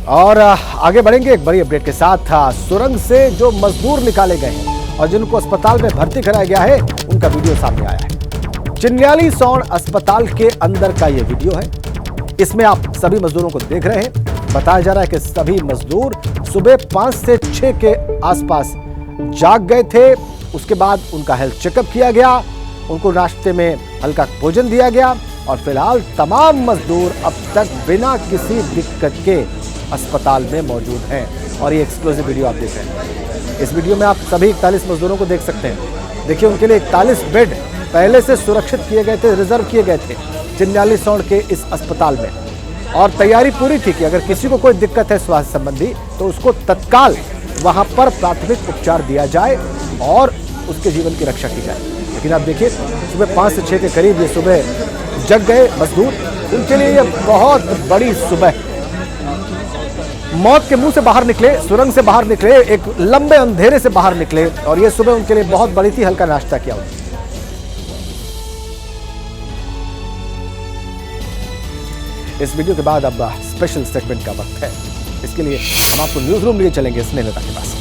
और आगे बढ़ेंगे एक बड़ी अपडेट के साथ। सुरंग से जो मजदूर निकाले गए हैं और जिनको अस्पताल में भर्ती कराया गया है, उनका वीडियो सामने आया है। चिन्याली सौड़ अस्पताल के अंदर का यह वीडियो है। इसमें आप सभी मजदूरों को देख रहे हैं। बताया जा रहा है कि सभी मजदूर सुबह 5 से 6 के आसपास जाग गए थे। उसके बाद उनका हेल्थ चेकअप किया गया, उनको नाश्ते में हल्का भोजन दिया गया और फिलहाल तमाम मजदूर अब तक बिना किसी दिक्कत के अस्पताल में मौजूद हैं। और ये एक्सक्लूसिव वीडियो आप देख रहे हैं। इस वीडियो में आप सभी 41 मजदूरों को देख सकते हैं। देखिए, उनके लिए 41 बेड पहले से सुरक्षित किए गए थे, रिजर्व किए गए थे चिन्याली सौड़ के इस अस्पताल में। और तैयारी पूरी थी कि अगर किसी को कोई दिक्कत है स्वास्थ्य संबंधी तो उसको तत्काल वहां पर प्राथमिक उपचार दिया जाए और उसके जीवन की रक्षा की जाए। लेकिन आप देखिए, सुबह 5 से 6 के करीब ये सुबह जग गए मजदूर। उनके लिए ये बहुत बड़ी सुबह, मौत के मुंह से बाहर निकले, सुरंग से बाहर निकले, एक लंबे अंधेरे से बाहर निकले और ये सुबह उनके लिए बहुत बड़ी थी। हल्का नाश्ता किया उन्होंने। इस वीडियो के बाद अब स्पेशल सेगमेंट का वक्त है। इसके लिए हम आपको न्यूज रूम लिए चलेंगे स्नेहलता के पास।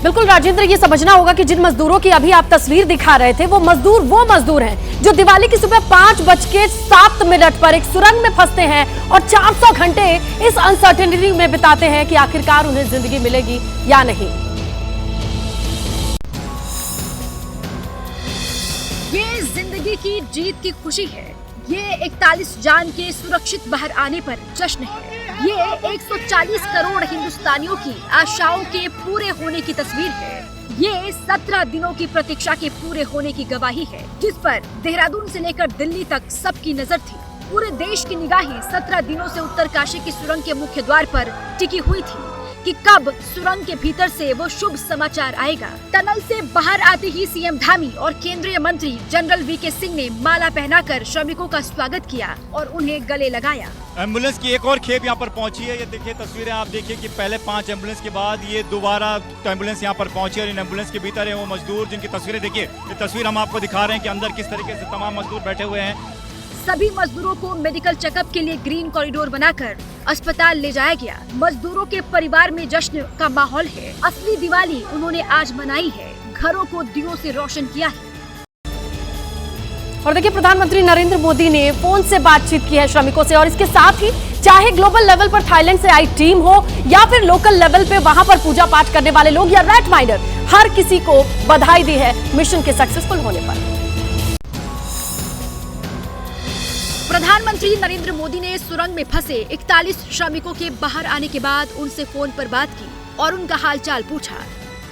बिल्कुल राजेंद्र, ये समझना होगा कि जिन मजदूरों की अभी आप तस्वीर दिखा रहे थे, वो मजदूर हैं जो दिवाली की सुबह 5:07 पर एक सुरंग में फंसते हैं और 400 घंटे इस अनसर्टेनिटी में बिताते हैं कि आखिरकार उन्हें जिंदगी मिलेगी या नहीं। ये जिंदगी की जीत की खुशी है। ये 41 जान के सुरक्षित बाहर आने पर जश्न है। ये 140 करोड़ हिंदुस्तानियों की आशाओं के पूरे होने की तस्वीर है। ये 17 दिनों की प्रतीक्षा के पूरे होने की गवाही है, जिस पर देहरादून से लेकर दिल्ली तक सबकी नजर थी। पूरे देश की निगाहें 17 दिनों से उत्तरकाशी की सुरंग के मुख्य द्वार पर टिकी हुई थी कि कब सुरंग के भीतर से वो शुभ समाचार आएगा। टनल से बाहर आते ही सीएम धामी और केंद्रीय मंत्री जनरल वीके सिंह ने माला पहनाकर श्रमिकों का स्वागत किया और उन्हें गले लगाया। एम्बुलेंस की एक और खेप यहाँ पर पहुंची है। ये देखिए तस्वीरें, आप देखिए कि पहले 5 एम्बुलेंस के बाद ये दोबारा एम्बुलेंस यहाँ पर पहुंची और इन एम्बुलेंस के भीतर है वो मजदूर जिनकी तस्वीरें देखिए। ये तस्वीर हम आपको दिखा रहे हैं कि अंदर किस तरीके से तमाम मजदूर बैठे हुए हैं। सभी मजदूरों को मेडिकल चेकअप के लिए ग्रीन कॉरिडोर बनाकर अस्पताल ले जाया गया। मजदूरों के परिवार में जश्न का माहौल है। असली दिवाली उन्होंने आज मनाई है, घरों को दियों से रोशन किया है। और देखिए, प्रधानमंत्री नरेंद्र मोदी ने फोन से बातचीत की है श्रमिकों से और इसके साथ ही चाहे ग्लोबल लेवल पर थाईलैंड से आई टीम हो या फिर लोकल लेवल पे वहां पर पूजा पाठ करने वाले लोग या रैट माइंडर, हर किसी को बधाई दी है मिशन के सक्सेसफुल होने पर। प्रधानमंत्री नरेंद्र मोदी ने सुरंग में फंसे 41 श्रमिकों के बाहर आने के बाद उनसे फोन पर बात की और उनका हालचाल पूछा।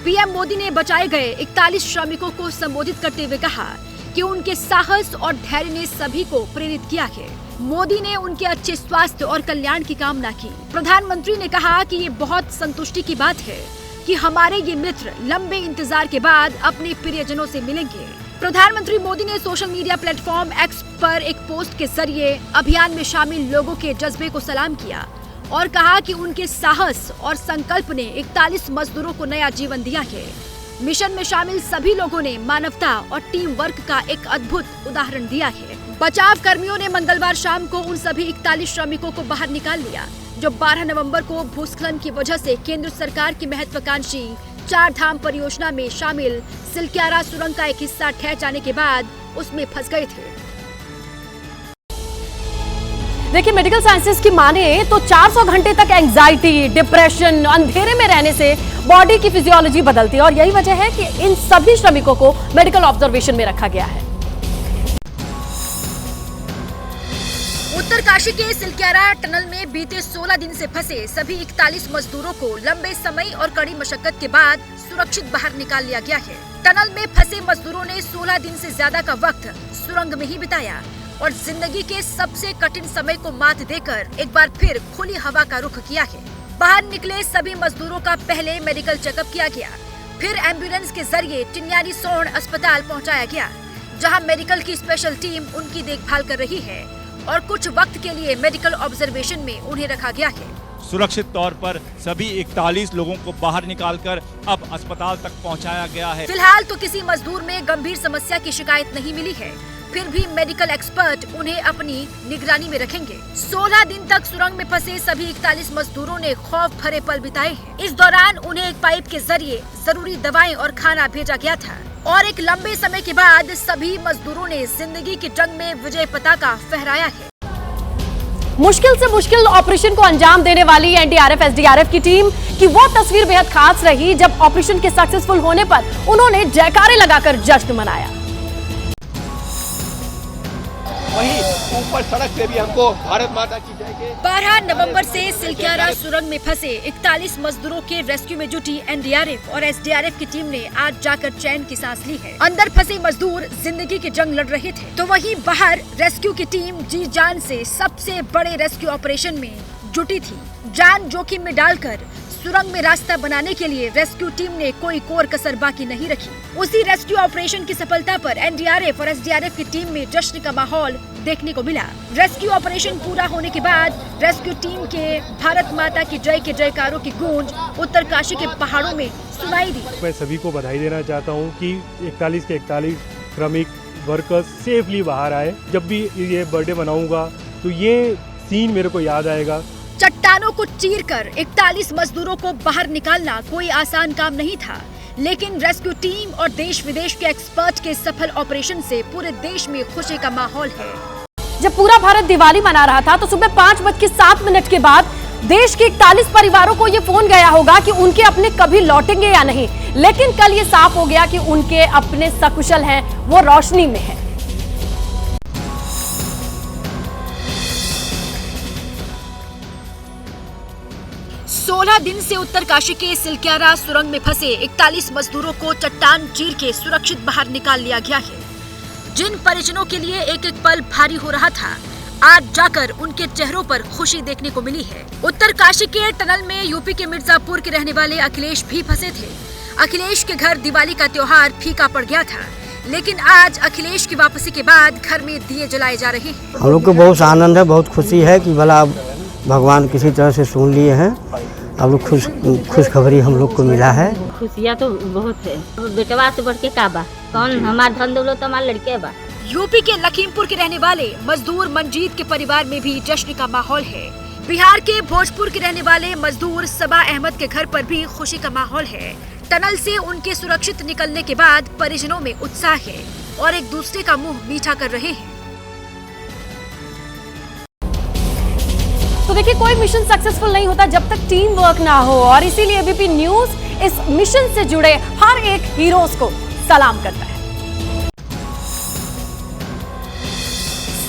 पीएम मोदी ने बचाए गए 41 श्रमिकों को संबोधित करते हुए कहा कि उनके साहस और धैर्य ने सभी को प्रेरित किया है। मोदी ने उनके अच्छे स्वास्थ्य और कल्याण की कामना की। प्रधानमंत्री ने कहा कि ये बहुत संतुष्टि की बात है कि हमारे ये मित्र लंबे इंतजार के बाद अपने प्रियजनों से मिलेंगे। प्रधानमंत्री मोदी ने सोशल मीडिया प्लेटफॉर्म एक्स पर एक पोस्ट के जरिए अभियान में शामिल लोगों के जज्बे को सलाम किया और कहा कि उनके साहस और संकल्प ने 41 मजदूरों को नया जीवन दिया है। मिशन में शामिल सभी लोगों ने मानवता और टीम वर्क का एक अद्भुत उदाहरण दिया है। बचाव कर्मियों ने मंगलवार शाम को उन सभी 41 श्रमिकों को बाहर निकाल लिया जो 12 नवंबर को भूस्खलन की वजह से केंद्र सरकार की महत्वाकांक्षी 4 धाम परियोजना में शामिल सिलक्यारा सुरंग का एक हिस्सा ढह जाने के बाद उसमें फंस गए थे। देखिए, मेडिकल साइंसेस की माने तो 400 घंटे तक एंजाइटी, डिप्रेशन, अंधेरे में रहने से बॉडी की फिजियोलॉजी बदलती है और यही वजह है कि इन सभी श्रमिकों को मेडिकल ऑब्जर्वेशन में रखा गया है। उत्तरकाशी के सिलक्यारा टनल में बीते 16 दिन से फंसे सभी 41 मजदूरों को लंबे समय और कड़ी मशक्कत के बाद सुरक्षित बाहर निकाल लिया गया है। टनल में फंसे मजदूरों ने 16 दिन से ज्यादा का वक्त सुरंग में ही बिताया और जिंदगी के सबसे कठिन समय को मात देकर एक बार फिर खुली हवा का रुख किया है। बाहर निकले सभी मजदूरों का पहले मेडिकल चेकअप किया गया, फिर एम्बुलेंस के जरिए चिन्याली सौड़ अस्पताल पहुंचाया गया, जहां मेडिकल की स्पेशल टीम उनकी देखभाल कर रही है और कुछ वक्त के लिए मेडिकल ऑब्जर्वेशन में उन्हें रखा गया है। सुरक्षित तौर पर सभी 41 लोगों को बाहर निकालकर अब अस्पताल तक पहुंचाया गया है। फिलहाल तो किसी मजदूर में गंभीर समस्या की शिकायत नहीं मिली है। फिर भी मेडिकल एक्सपर्ट उन्हें अपनी निगरानी में रखेंगे। 16 दिन तक सुरंग में फंसे सभी 41 मजदूरों ने खौफ भरे पल बिताए हैं। इस दौरान उन्हें एक पाइप के जरिए जरूरी दवाएं और खाना भेजा गया था और एक लंबे समय के बाद सभी मजदूरों ने जिंदगी की जंग में विजय पताका फहराया है। मुश्किल से मुश्किल ऑपरेशन को अंजाम देने वाली एनडीआरएफ एसडीआरएफ की टीम की वो तस्वीर बेहद खास रही जब ऑपरेशन के सक्सेसफुल होने पर उन्होंने जयकारे लगाकर जश्न मनाया। वहीं ऊपर सड़क से भी हमको भारत माता की जय के 12 नवंबर से सिलक्यारा सुरंग में फंसे 41 मजदूरों के रेस्क्यू में जुटी एनडीआरएफ और एसडीआरएफ की टीम ने आज जाकर चैन की सांस ली है। अंदर फंसे मजदूर जिंदगी की जंग लड़ रहे थे तो वहीं बाहर रेस्क्यू की टीम जी जान से सबसे बड़े रेस्क्यू ऑपरेशन में जुटी थी। जान जोखिम में डालकर सुरंग में रास्ता बनाने के लिए रेस्क्यू टीम ने कोई कोर कसर बाकी नहीं रखी। उसी रेस्क्यू ऑपरेशन की सफलता पर एनडीआरएफ और एसडीआरएफ की टीम में जश्न का माहौल देखने को मिला। रेस्क्यू ऑपरेशन पूरा होने के बाद रेस्क्यू टीम के भारत माता की जय के जयकारों की गूंज उत्तरकाशी के पहाड़ों में सुनाई दी। मैं सभी को बधाई देना चाहता हूं कि 41 के 41 श्रमिक वर्कर्स सेफली बाहर आए। जब भी ये बर्थडे मनाऊंगा तो ये सीन मेरे को याद आएगा। चट्टानों को चीरकर 41 मजदूरों को बाहर निकालना कोई आसान काम नहीं था, लेकिन रेस्क्यू टीम और देश विदेश के एक्सपर्ट के सफल ऑपरेशन से पूरे देश में खुशी का माहौल है। जब पूरा भारत दिवाली मना रहा था तो सुबह 5:07 के बाद देश के 41 परिवारों को ये फोन गया होगा कि उनके अपने कभी लौटेंगे या नहीं, लेकिन कल ये साफ हो गया कि उनके अपने सकुशल हैं, वो रोशनी में हैं। सोलह दिन से उत्तरकाशी के सिलक्यारा सुरंग में फंसे 41 मजदूरों को चट्टान चीर के सुरक्षित बाहर निकाल लिया गया है। जिन परिजनों के लिए एक एक पल भारी हो रहा था, आज जाकर उनके चेहरों पर खुशी देखने को मिली है। उत्तरकाशी के टनल में यूपी के मिर्जापुर के रहने वाले अखिलेश भी फंसे थे। अखिलेश के घर दिवाली का त्योहार फीका पड़ गया था, लेकिन आज अखिलेश की वापसी के बाद घर में दिए जलाए जा रहे हैं। हम लोग को बहुत आनंद है, बहुत खुशी है कि भला भगवान किसी तरह से सुन लिए हैं। अब लोग खुशखबरी हम लोग को मिला है। खुशियाँ तो बहुत है। बेटवा से बढ़ के का बा, कौन हमार धन दौलत हमारे लड़के बा। यूपी के लखीमपुर के रहने वाले मजदूर मंजीत के परिवार में भी जश्न का माहौल है। बिहार के भोजपुर के रहने वाले मजदूर सबा अहमद के घर पर भी खुशी का माहौल है। टनल से उनके सुरक्षित निकलने के बाद परिजनों में उत्साह है और एक दूसरे का मुंह मीठा कर रहे हैं। तो देखिए, कोई मिशन सक्सेसफुल नहीं होता जब तक टीम वर्क ना हो, और इसीलिए एबीपी न्यूज इस मिशन से जुड़े हर एक हीरोज को सलाम करता है।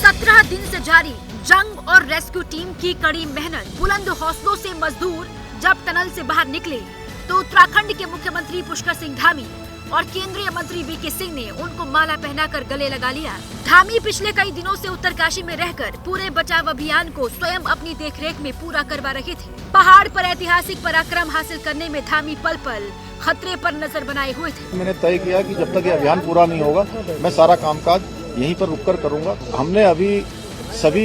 17 दिन से जारी जंग और रेस्क्यू टीम की कड़ी मेहनत, बुलंद हौसलों से मजदूर जब टनल से बाहर निकले तो उत्तराखंड के मुख्यमंत्री पुष्कर सिंह धामी और केंद्रीय मंत्री वीके सिंह ने उनको माला पहनाकर गले लगा लिया। धामी पिछले कई दिनों से उत्तरकाशी में रहकर पूरे बचाव अभियान को स्वयं अपनी देखरेख में पूरा करवा रहे थे। पहाड़ पर ऐतिहासिक पराक्रम हासिल करने में धामी पल पल खतरे पर नजर बनाए हुए थे। मैंने तय किया कि जब तक ये अभियान पूरा नहीं होगा मैं सारा कामकाज यहीं पर रुककर करूंगा। हमने अभी सभी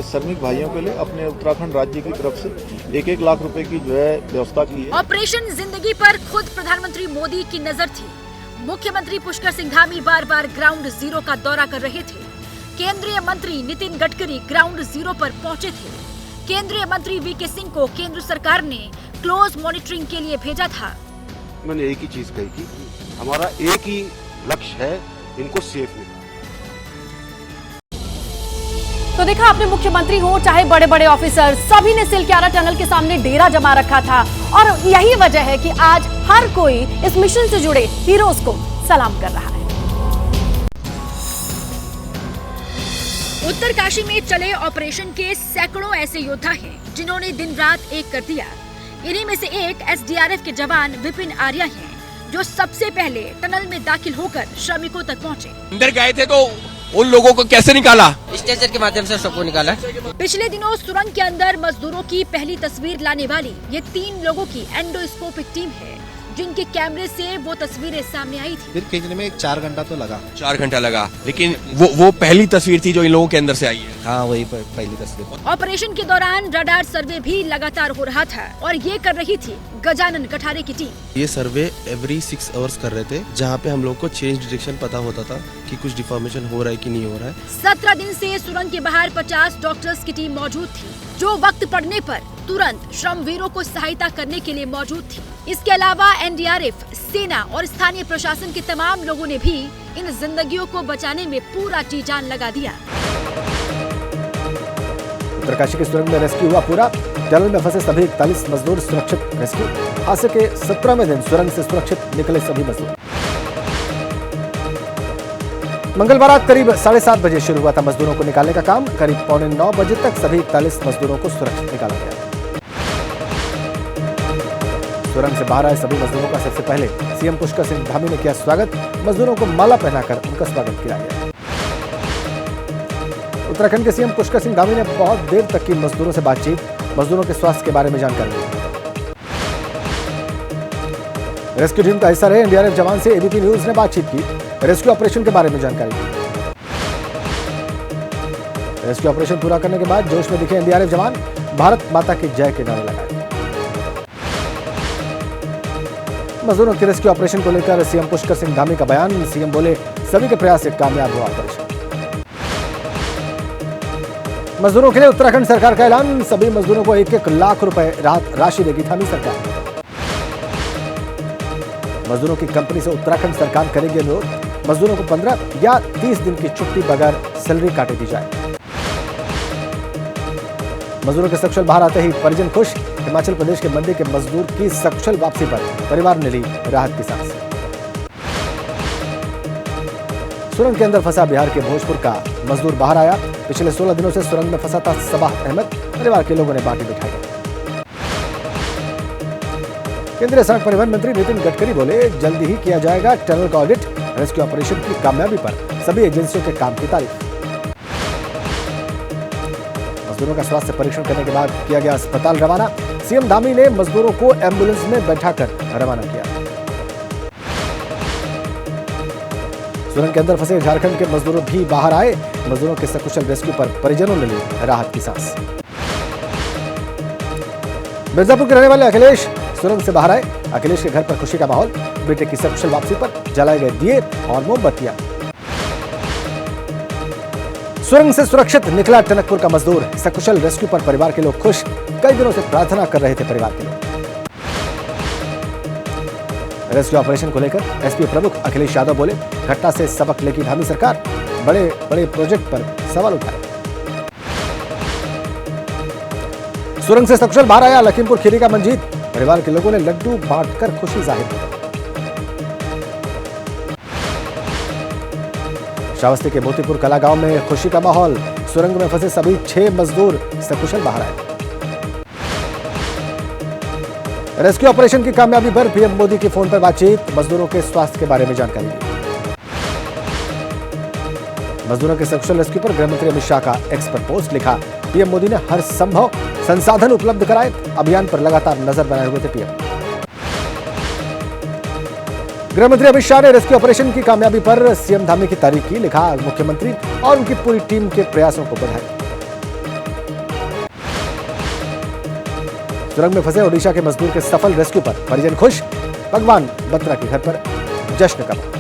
श्रमिक भाइयों के लिए अपने उत्तराखंड राज्य की तरफ से 1-1 लाख रुपए की जो है व्यवस्था की है। ऑपरेशन जिंदगी पर खुद प्रधानमंत्री मोदी की नजर थी। मुख्यमंत्री पुष्कर सिंह धामी बार बार ग्राउंड जीरो का दौरा कर रहे थे। केंद्रीय मंत्री नितिन गडकरी ग्राउंड जीरो पर पहुंचे थे। केंद्रीय मंत्री वीके सिंह को केंद्र सरकार ने क्लोज मॉनिटरिंग के लिए भेजा था। मैंने एक ही चीज कही थी, हमारा एक ही लक्ष्य है, इनको सेफ निकालना। तो देखा आपने, मुख्यमंत्री हो चाहे बड़े बड़े ऑफिसर, सभी ने सिलक्यारा टनल के सामने डेरा जमा रखा था, और यही वजह है कि आज हर कोई इस मिशन से जुड़े हीरोज को सलाम कर रहा है। उत्तरकाशी में चले ऑपरेशन के सैकड़ों ऐसे योद्धा हैं जिन्होंने दिन रात एक कर दिया। इन्हीं में से एक एसडीआरएफ के जवान विपिन आर्या हैं, जो सबसे पहले टनल में दाखिल होकर श्रमिकों तक पहुंचे। अंदर गए थे तो उन लोगों को कैसे निकाला? स्ट्रेचर के माध्यम से सबको निकाला। पिछले दिनों सुरंग के अंदर मजदूरों की पहली तस्वीर लाने वाली ये 3 लोगों की एंडोस्कोपिक टीम है, जिनके कैमरे से वो तस्वीरें सामने आई थी। फिर खींचने में 4 घंटा तो लगा। 4 घंटा लगा, लेकिन वो पहली तस्वीर थी जो इन लोगों के अंदर से आई है। हाँ, वही पहली तस्वीर। ऑपरेशन के दौरान रडार सर्वे भी लगातार हो रहा था और ये कर रही थी गजानन कठारे की टीम। ये सर्वे एवरी 6 आवर्स कर रहे थे, जहाँ पे हम लोग को चेंज डायरेक्शन पता होता था कि कुछ डिफॉर्मेशन हो रहा है कि नहीं हो रहा है। 17 दिन से सुरंग के बाहर 50 डॉक्टर्स की टीम मौजूद थी, जो वक्त पड़ने पर तुरंत श्रमवीरों को सहायता करने के लिए मौजूद थी। इसके अलावा एनडीआरएफ, सेना और स्थानीय प्रशासन के तमाम लोगों ने भी इन जिंदगियों को बचाने में पूरा जी जान लगा दिया। उत्तरकाशी की सुरंग में रेस्क्यू हुआ पूरा। टनल में फंसे सभी 41 मजदूर सुरक्षित रेस्क्यू। हादसे के 17वें दिन सुरंग से सुरक्षित निकले सभी मजदूर। मंगलवार रात करीब 7:30 बजे शुरू हुआ था मजदूरों को निकालने का काम। करीब 8:45 बजे तक सभी 41 मजदूरों को सुरक्षित निकाला गया। सुरंग से बाहर आए सभी मजदूरों का सबसे पहले सीएम पुष्कर सिंह धामी ने किया स्वागत। मजदूरों को माला पहनाकर उनका स्वागत किया गया। उत्तराखंड के सीएम पुष्कर सिंह धामी ने बहुत देर तक की मजदूरों से बातचीत, मजदूरों के स्वास्थ्य के बारे में जानकारी दी। रेस्क्यू टीम का हिस्सा रहे एनडीआरएफ जवान से एबीपी न्यूज ने बातचीत की। रेस्क्यू ऑपरेशन के बारे में जानकारी दी। रेस्क्यू ऑपरेशन पूरा करने के बाद जोश में दिखे एनडीआरएफ जवान, भारत माता की जय के नारे लगाए। मजदूरों के रेस्क्यू ऑपरेशन को लेकर सीएम पुष्कर सिंह धामी का बयान। सीएम बोले, सभी के प्रयास से कामयाब हुआ ऑपरेशन। मजदूरों के लिए उत्तराखंड सरकार का ऐलान। सभी मजदूरों को 1-1 लाख रुपए राहत राशि देगी धामी सरकार। मजदूरों की कंपनी से उत्तराखंड सरकार करेगी अनुरोध, मजदूरों को 15 या 30 दिन की छुट्टी बगैर सैलरी काटे दी जाए। मजदूरों के सकुशल बाहर आते ही परिजन खुश। हिमाचल प्रदेश के मंडी के मजदूर की सकुशल वापसी पर परिवार ने ली राहत की सांस। सुरंग के अंदर फंसा बिहार के भोजपुर का मजदूर बाहर आया। पिछले 16 दिनों से सुरंग में फंसा था सबाह अहमद। परिवार के लोगों ने बाटी बिठाई। केंद्रीय सड़क परिवहन मंत्री नितिन गडकरी बोले, जल्दी ही किया जाएगा टनल का ऑडिट। रेस्क्यू ऑपरेशन की कामयाबी पर सभी एजेंसियों के काम की तारीफ। मजदूरों का स्वास्थ्य परीक्षण करने के बाद किया गया अस्पताल रवाना। सीएम धामी ने मजदूरों को एम्बुलेंस में बैठाकर रवाना किया। सुरंग के अंदर फंसे झारखंड के मजदूर भी बाहर आए। मजदूरों के सकुशल रेस्क्यू पर परिजनों ने ली राहत की सांस। मिर्जापुर के रहने वाले अखिलेश सुरंग से बाहर आए। अखिलेश के घर पर खुशी का माहौल। बेटे की सकुशल वापसी पर जलाए गए दिए और मोमबत्तियां। सुरंग से सुरक्षित निकला टनकपुर का मजदूर। सकुशल रेस्क्यू पर परिवार के लोग खुश। कई दिनों से प्रार्थना कर रहे थे परिवार के लोग। रेस्क्यू ऑपरेशन को लेकर एसपी प्रमुख अखिलेश यादव बोले, घटना से सबक लेगी धामी सरकार। बड़े बड़े प्रोजेक्ट पर सवाल उठाए। सुरंग से सकुशल बाहर आया लखीमपुर खीरी का मंजीत। परिवार के लोगों ने लड्डू बांटकर खुशी जाहिर की। श्रावस्ती के मोतीपुर कला गांव में खुशी का माहौल। सुरंग में फंसे सभी 6 मजदूर सकुशल बाहर आए। रेस्क्यू ऑपरेशन की कामयाबी पर पीएम मोदी की फोन पर बातचीत। मजदूरों के स्वास्थ्य के बारे में जानकारी दी। मजदूरों के सकुशल रेस्क्यू पर गृह मंत्री अमित शाह का एक्स पर पोस्ट लिखा, पीएम मोदी ने हर संभव संसाधन उपलब्ध कराए। अभियान पर लगातार नजर बनाए हुए थे पीएम। गृह मंत्री अमित शाह ने रेस्क्यू ऑपरेशन की कामयाबी पर सीएम धामी की तारीफ की। लिखा, मुख्यमंत्री और उनकी पूरी टीम के प्रयासों को बधाई। सुरंग में फंसे ओडिशा के मजदूर के सफल रेस्क्यू पर परिजन खुश। भगवान बत्रा के घर पर जश्न का माहौल।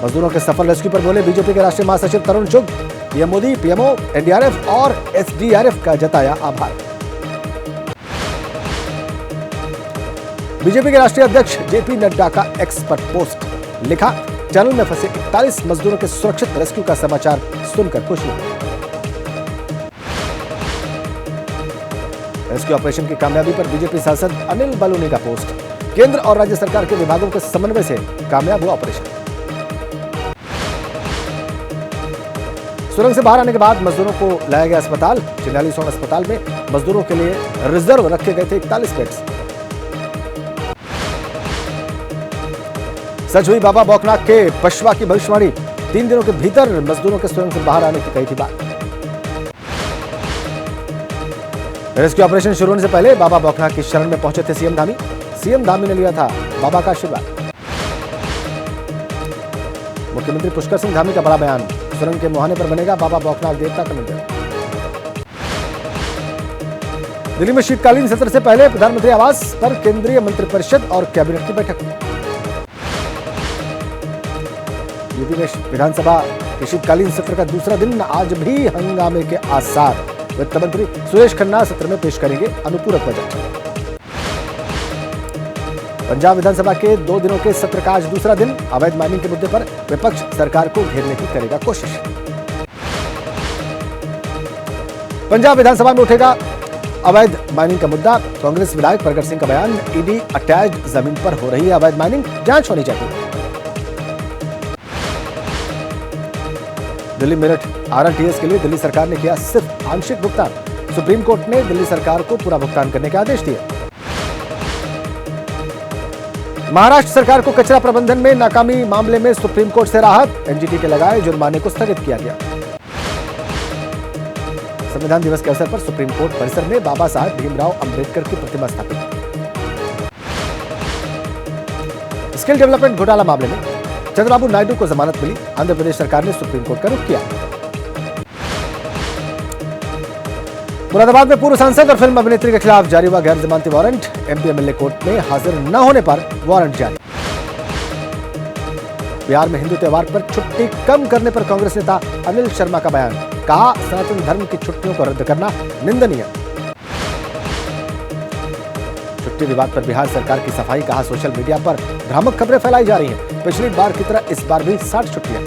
मजदूरों के सफल रेस्क्यू पर बोले बीजेपी के राष्ट्रीय महासचिव तरुण चुग। पीएम मोदी, पीएमओ, एनडीआरएफ और एसडीआरएफ का जताया आभार। बीजेपी के राष्ट्रीय अध्यक्ष जेपी नड्डा का एक्स पर पोस्ट। लिखा, टनल में फंसे 41 मजदूरों के सुरक्षित रेस्क्यू का समाचार सुनकर खुशी हुई। रेस्क्यू ऑपरेशन की कामयाबी पर बीजेपी सांसद अनिल बलूनी का पोस्ट। केंद्र और राज्य सरकार के विभागों के समन्वय से कामयाब हुआ ऑपरेशन। सुरंग से बाहर आने के बाद मजदूरों को लाया गया अस्पताल। चिन्याली सोन अस्पताल में मजदूरों के लिए रिजर्व रखे गए थे 41 बेड्स। सच हुई बाबा बौखनाक के पशवा की भविष्यवाणी। 3 दिनों के भीतर मजदूरों के सुरंग से बाहर आने की कही थी बात। रेस्क्यू ऑपरेशन शुरू होने से पहले बाबा बौखनाथ की शरण में पहुंचे थे सीएम धामी। सीएम धामी ने लिया था बाबा का आशीर्वाद। मुख्यमंत्री पुष्कर सिंह धामी का बड़ा बयान, सुरंग के मुहाने पर बनेगा बाबा बौखनाथ देवता का मंदिर। दिल्ली में शीतकालीन सत्र से पहले प्रधानमंत्री आवास पर केंद्रीय मंत्रिपरिषद और कैबिनेट की बैठक। यूपी में विधानसभा के शीतकालीन सत्र का दूसरा दिन आज भी हंगामे के आसार। वित्त मंत्री सुरेश खन्ना सत्र में पेश करेंगे अनुपूरक बजट। पंजाब विधानसभा के 2 दिनों के सत्र का आज दूसरा दिन। अवैध माइनिंग के मुद्दे पर विपक्ष सरकार को घेरने की करेगा कोशिश। पंजाब विधानसभा में उठेगा अवैध माइनिंग का मुद्दा। कांग्रेस विधायक प्रगट सिंह का बयान, ईडी अटैच्ड जमीन पर हो रही है अवैध माइनिंग, जांच होनी चाहिए। दिल्ली मेरठ आरटीएस के लिए दिल्ली सरकार ने किया सिर्फ आंशिक भुगतान। सुप्रीम कोर्ट ने दिल्ली सरकार को पूरा भुगतान करने के आदेश दिए। महाराष्ट्र सरकार को कचरा प्रबंधन में नाकामी मामले में सुप्रीम कोर्ट से राहत। एनजीटी के लगाए जुर्माने को स्थगित किया गया। संविधान दिवस के अवसर पर सुप्रीम कोर्ट परिसर में बाबा साहब भीमराव अंबेडकर की प्रतिमा स्थापित। स्किल डेवलपमेंट घोटाला मामले में चंद्रबाबू नायडू को जमानत मिली। आंध्र प्रदेश सरकार ने सुप्रीम कोर्ट का रुख किया। मुरादाबाद में पूर्व सांसद और फिल्म अभिनेत्री के खिलाफ जारी हुआ गैर जमानती वारंट। एमपी एमएलए कोर्ट में हाजिर न होने पर वारंट जारी। बिहार में हिंदू त्योहार पर छुट्टी कम करने पर कांग्रेस नेता अनिल शर्मा का बयान, कहा सनातन धर्म की छुट्टियों को रद्द करना निंदनीय। छुट्टी विवाद पर बिहार सरकार की सफाई, कहा सोशल मीडिया पर भ्रामक खबरें फैलाई जा रही हैं। पिछली बार की तरह इस बार भी 60 छुट्टियां।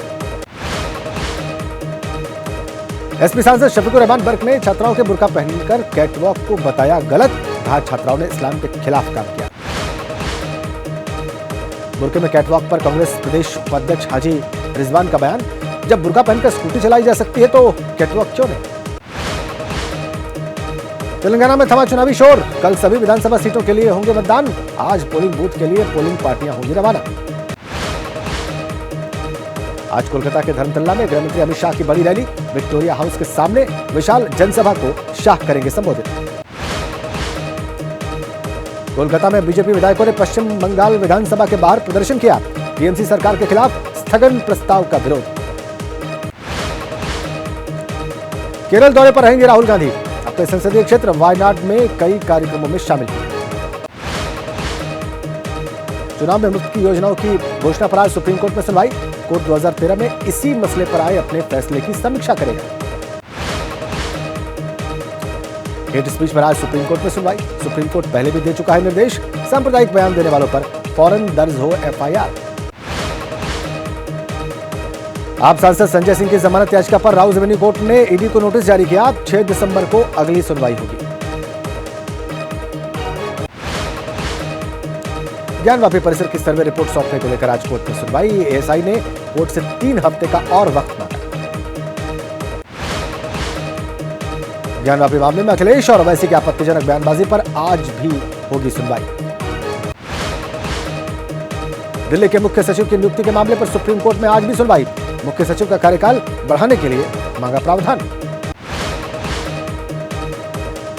एसपी सांसद शफीकुर रहमान बर्क ने छात्राओं के बुर्का पहनकर कैटवॉक को बताया गलत, कहा छात्राओं ने इस्लाम के खिलाफ काम किया। बुर्के में कैटवॉक पर कांग्रेस प्रदेश उपाध्यक्ष हाजी रिजवान का बयान, जब बुर्का पहनकर स्कूटी चलाई जा सकती है तो कैटवॉक क्यों नहीं। तेलंगाना में थमा चुनावी शोर, कल सभी विधानसभा सीटों के लिए होंगे मतदान। आज पोलिंग बूथ के लिए पोलिंग पार्टियां होंगी रवाना। आज कोलकाता के धर्मतल्ला में गृहमंत्री अमित शाह की बड़ी रैली। विक्टोरिया हाउस के सामने विशाल जनसभा को शाह करेंगे संबोधित। कोलकाता में बीजेपी विधायकों ने पश्चिम बंगाल विधानसभा के बाहर प्रदर्शन किया। टीएमसी सरकार के खिलाफ स्थगन प्रस्ताव का विरोध। केरल दौरे पर रहेंगे राहुल गांधी। अपने संसदीय क्षेत्र वायनाड में कई कार्यक्रमों में शामिल। चुनाव में मुफ्त की योजनाओं की घोषणा पर आज सुप्रीम कोर्ट में सुनवाई। कोर्ट 2013 में इसी मसले पर आए अपने फैसले की समीक्षा करेगा। हेट स्पीच पर आज सुप्रीम कोर्ट में सुनवाई। सुप्रीम कोर्ट पहले भी दे चुका है निर्देश, सांप्रदायिक बयान देने वालों पर फौरन दर्ज हो एफआईआर। आप सांसद संजय सिंह की जमानत याचिका पर राउज एवेन्यू कोर्ट ने ईडी को नोटिस जारी किया। 6 दिसंबर को अगली सुनवाई होगी। ज्ञानवापी परिसर की सर्वे रिपोर्ट सौंपने को लेकर आज कोर्ट में सुनवाई। एएसआई ने कोर्ट से 3 हफ्ते का और वक्त मांगा। ज्ञानवापी मामले में अखिलेश और ओवैसी की आपत्तिजनक बयानबाजी पर आज भी होगी सुनवाई। दिल्ली के मुख्य सचिव की नियुक्ति के मामले पर सुप्रीम कोर्ट में आज भी सुनवाई। मुख्य सचिव का कार्यकाल बढ़ाने के लिए मांगा प्रावधान।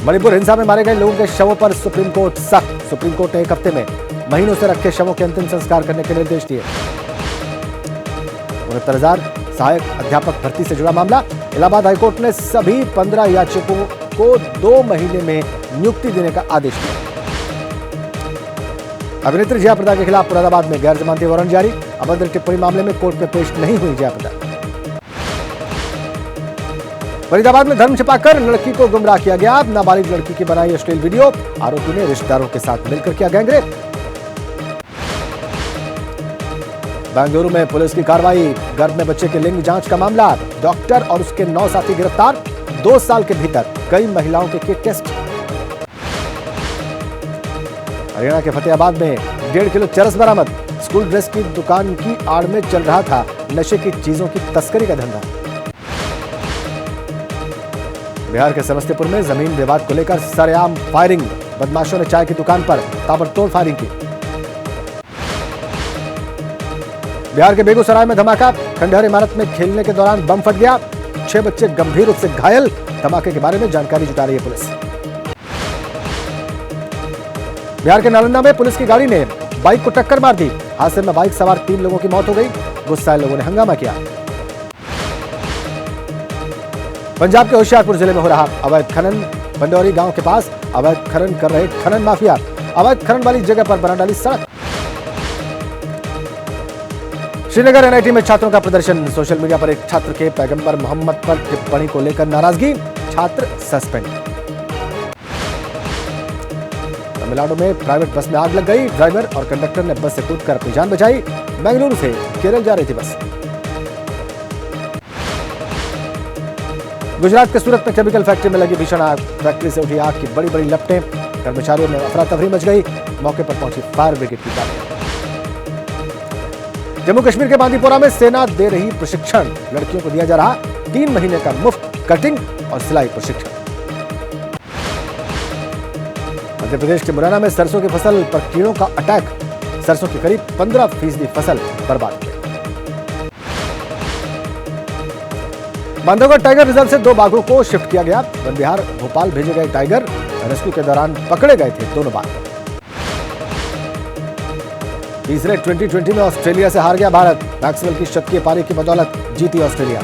मणिपुर हिंसा में मारे गए लोगों के शवों पर सुप्रीम कोर्ट सख्त। सुप्रीम कोर्ट ने 1 हफ्ते में महीनों से रखे शवों के अंतिम संस्कार करने के निर्देश दिए। 69,000 सहायक अध्यापक भर्ती से जुड़ा मामला। इलाहाबाद हाईकोर्ट ने सभी 15 याचिकों को 2 महीने में नियुक्ति देने का आदेश दिया। अभिनेत्री जया प्रदा के खिलाफ मुरादाबाद में गैर जमानती वारंट जारी। अभद्र टिप्पणी मामले में कोर्ट में पेश नहीं हुई जया प्रदा। फरीदाबाद में धर्म छिपाकर लड़की को गुमराह किया गया। नाबालिग लड़की की बनाई अश्लील वीडियो। आरोपी ने रिश्तेदारों के साथ मिलकर किया गैंगरेप। बेंगलुरु में पुलिस की कार्रवाई। गर्भ में बच्चे के लिंग जांच का मामला। डॉक्टर और उसके 9 साथी गिरफ्तार। 2 साल के भीतर कई महिलाओं के किए टेस्ट। हरियाणा के फतेहाबाद में 1.5 किलो चरस बरामद। स्कूल ड्रेस की दुकान की आड़ में चल रहा था नशे की चीजों की तस्करी का धंधा। बिहार के समस्तीपुर में जमीन विवाद को लेकर सरेआम फायरिंग। बदमाशों ने चाय की दुकान पर ताबड़तोड़ फायरिंग की। बिहार के बेगूसराय में धमाका। खंडहर इमारत में खेलने के दौरान बम फट गया। 6 बच्चे गंभीर रूप से घायल। धमाके के बारे में जानकारी जुटा रही है पुलिस। बिहार के नालंदा में पुलिस की गाड़ी ने बाइक को टक्कर मार दी। हादसे में बाइक सवार 3 लोगों की मौत हो गई। गुस्साए लोगों ने हंगामा किया। पंजाब के होशियारपुर जिले में हो रहा अवैध खनन। पंडौरी गांव के पास अवैध खनन कर रहे खनन माफिया अवैध खनन वाली जगह पर बना डाली सड़क। श्रीनगर एनआईटी में छात्रों का प्रदर्शन। सोशल मीडिया पर एक छात्र के पैगंबर मोहम्मद पर टिप्पणी को लेकर नाराजगी, छात्र सस्पेंड। तमिलनाडु में प्राइवेट बस में आग लग गई। ड्राइवर और कंडक्टर ने बस से कूदकर अपनी जान बचाई। बेंगलुरु से केरल जा रही थी बस। गुजरात के सूरत में केमिकल फैक्ट्री में लगी भीषण आग। फैक्ट्री से उठी आग की बड़ी बड़ी लपटें। कर्मचारियों में अफरा तफरी मच गई। मौके पर पहुंची फायर ब्रिगेड की गाड़ी। जम्मू कश्मीर के बांदीपोरा में सेना दे रही प्रशिक्षण। लड़कियों को दिया जा रहा 3 महीने का मुफ्त कटिंग और सिलाई प्रशिक्षण। मध्य प्रदेश के मुरैना में सरसों की फसल पर कीड़ों का अटैक। सरसों की करीब 15% फसल बर्बाद हुई। बांधवगढ़ टाइगर रिजर्व से 2 बाघों को शिफ्ट किया गया। वन विहार भोपाल भेजे गए टाइगर रेस्क्यू के दौरान पकड़े गए थे दोनों बाघ। तीसरे T20 में ऑस्ट्रेलिया से हार गया भारत। मैक्सवेल की शतकीय पारी की बदौलत जीती ऑस्ट्रेलिया।